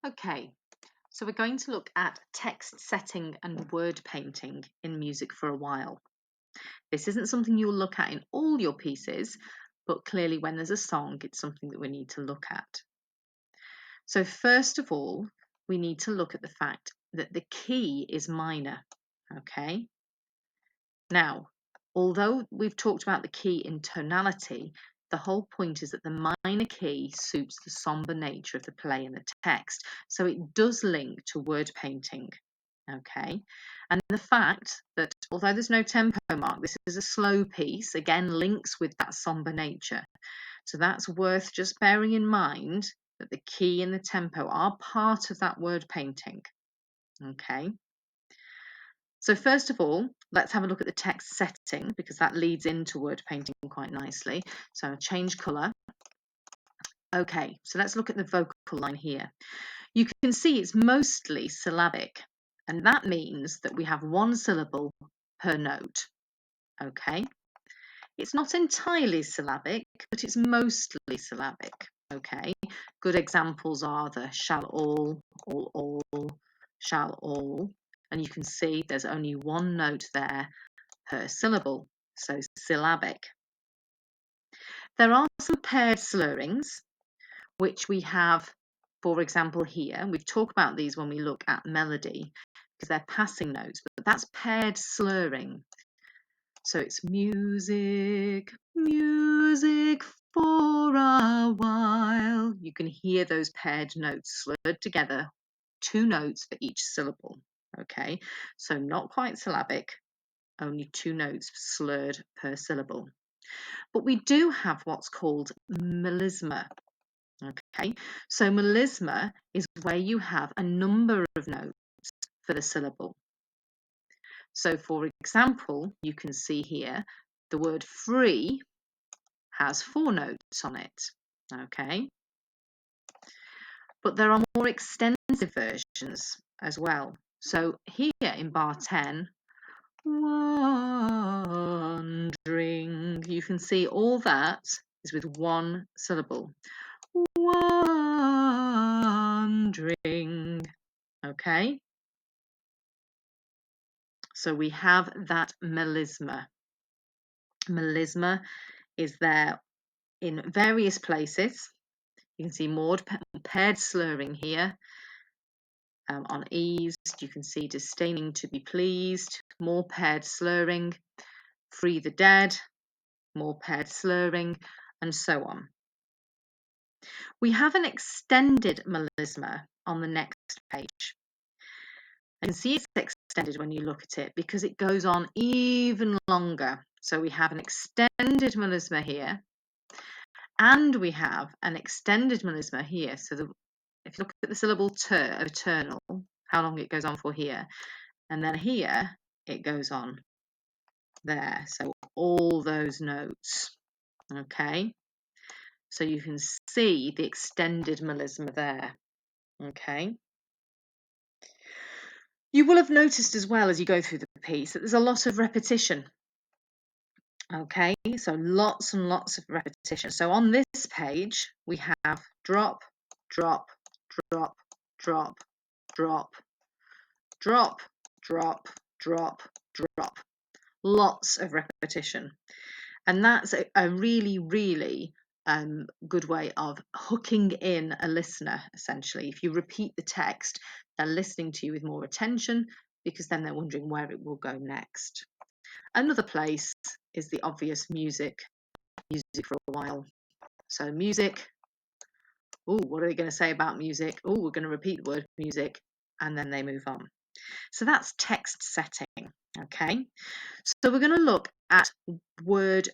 Okay, so we're going to look at text setting and word painting in music for a while. This isn't something you'll look at in all your pieces, but clearly when there's a song, it's something that we need to look at. So first of all, we need to look at the fact that the key is minor, okay? Now, although we've talked about the key in tonality, the whole point is that the minor key suits the somber nature of the play and the text. So it does link to word painting. Okay. And the fact that although there's no tempo mark, this is a slow piece, again links with that somber nature. So that's worth just bearing in mind that the key and the tempo are part of that word painting. Okay. So first of all, let's have a look at the text setting because that leads into word painting quite nicely. So change colour. Okay, so let's look at the vocal line here. You can see it's mostly syllabic, and that means that we have one syllable per note. Okay, it's not entirely syllabic, but it's mostly syllabic. Okay, good examples are the shall all, shall all, and you can see there's only one note there per syllable, so syllabic. There are some paired slurrings, which we have, for example, here. We've talked about these when we look at melody, because they're passing notes, but that's paired slurring. So it's music, music for a while. You can hear those paired notes slurred together, two notes for each syllable. Okay, so not quite syllabic, only two notes slurred per syllable. But we do have what's called melisma. Okay, so melisma is where you have a number of notes for the syllable. So for example, you can see here the word free has 4 notes on it. Okay, but there are more extensive versions as well. So here in bar 10, wandering, you can see all that is with one syllable. Wandering. Okay, so we have that melisma. Melisma is there in various places. You can see more paired slurring here. On eased, you can see disdaining to be pleased, more paired slurring, free the dead, more paired slurring, and so on. We have an extended melisma on the next page. You can see it's extended when you look at it because it goes on even longer. So we have an extended melisma here, and we have an extended melisma here. So if you look at the syllable eternal, how long it goes on for here, and then here it goes on there. So all those notes. Okay, so you can see the extended melisma there. Okay. You will have noticed as well as you go through the piece that there's a lot of repetition. Okay, so lots and lots of repetition. So on this page, we have drop, drop, drop, drop, drop, drop, drop, drop, drop. Lots of repetition. And that's a really, really good way of hooking in a listener, essentially. If you repeat the text, they're listening to you with more attention because then they're wondering where it will go next. Another place is the obvious music for a while. So music, oh, what are they going to say about music? Oh, we're going to repeat the word music, and then they move on. So that's text setting, okay? So we're going to look at word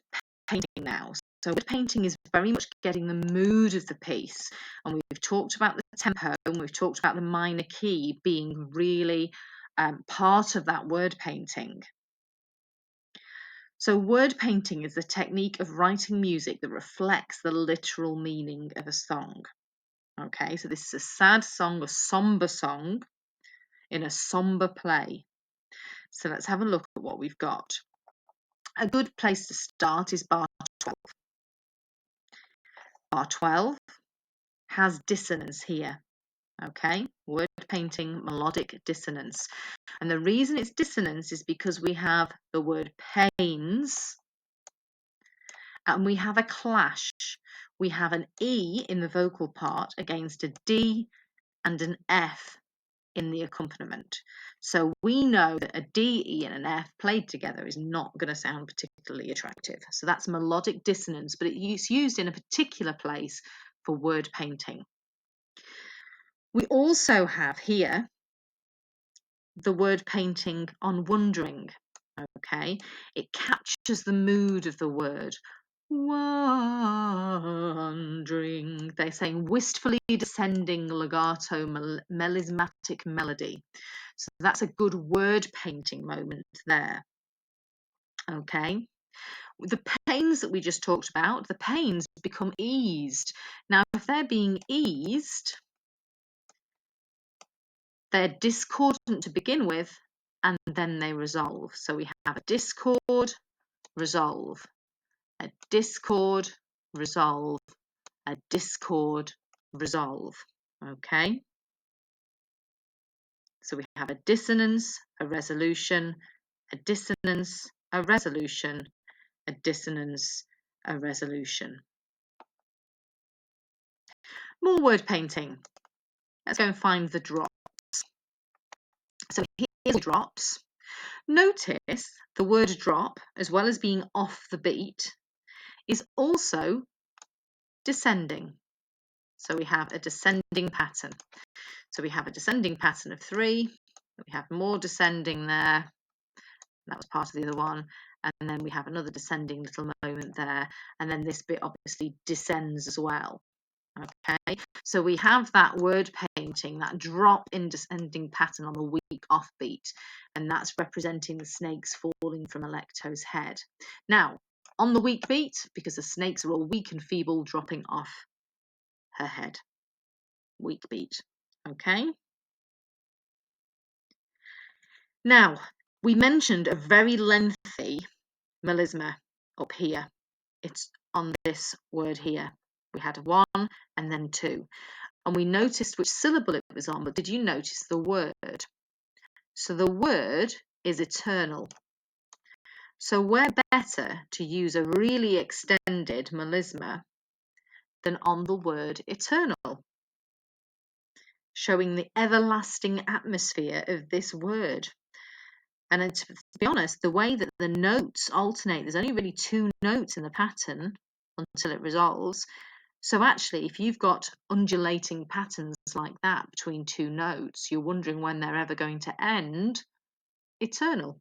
painting now. So word painting is very much getting the mood of the piece, and we've talked about the tempo, and we've talked about the minor key being really part of that word painting. So word painting is the technique of writing music that reflects the literal meaning of a song. Okay, so this is a sad song, a somber song in a somber play. So let's have a look at what we've got. A good place to start is bar 12. Bar 12 has dissonance here. Okay, word painting, melodic dissonance. And the reason it's dissonance is because we have the word pains and we have a clash. We have an E in the vocal part against a D and an F in the accompaniment. So we know that a D, E, and an F played together is not going to sound particularly attractive. So that's melodic dissonance, but it's used in a particular place for word painting. We also have here the word painting on wondering. Okay, it captures the mood of the word. Wondering. They're saying wistfully descending legato melismatic melody. So that's a good word painting moment there. Okay. The pains that we just talked about, the pains become eased. Now, if they're being eased, they're discordant to begin with, and then they resolve. So we have a discord, resolve, a discord, resolve, a discord, resolve. Okay? So we have a dissonance, a resolution, a dissonance, a resolution, a dissonance, a resolution. More word painting. Let's go and find the drops. So here's the drops. Notice the word drop, as well as being off the beat, is also descending. So we have a descending pattern. So we have a descending pattern of 3. We have more descending there. That was part of the other one. And then we have another descending little moment there. And then this bit obviously descends as well. Okay, so we have that word painting, that drop in descending pattern on the weak offbeat, and that's representing the snakes falling from Alecto's head. Now, on the weak beat, because the snakes are all weak and feeble, dropping off her head. Weak beat. Okay. Now, we mentioned a very lengthy melisma up here. It's on this word here. We had 1 and then 2. And we noticed which syllable it was on, but did you notice the word? So the word is eternal. So where better to use a really extended melisma than on the word eternal, showing the everlasting atmosphere of this word. And to be honest, the way that the notes alternate, there's only really 2 notes in the pattern until it resolves. So actually, if you've got undulating patterns like that between 2 notes, you're wondering when they're ever going to end. Eternal.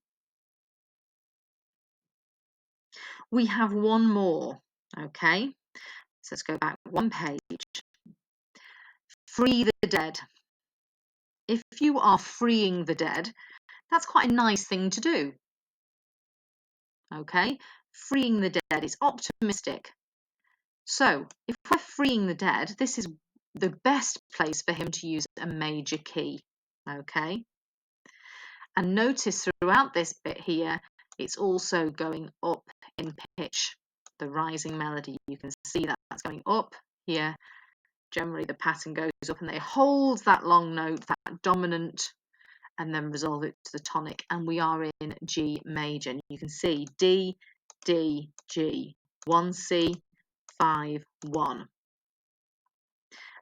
We have one more, okay? So let's go back 1 page. Free the dead. If you are freeing the dead, that's quite a nice thing to do, okay? Freeing the dead is optimistic. So if we're freeing the dead, this is the best place for him to use a major key, okay? And notice throughout this bit here, it's also going up in pitch, the rising melody. You can see that that's going up here. Generally, the pattern goes up and they hold that long note, that dominant, and then resolve it to the tonic. And we are in G major. And you can see D, D, G, 1 C, 5, 1.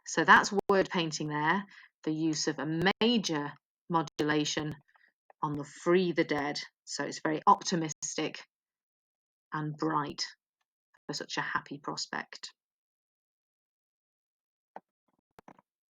So that's word painting there, the use of a major modulation on the free the dead. So it's very optimistic and bright for such a happy prospect.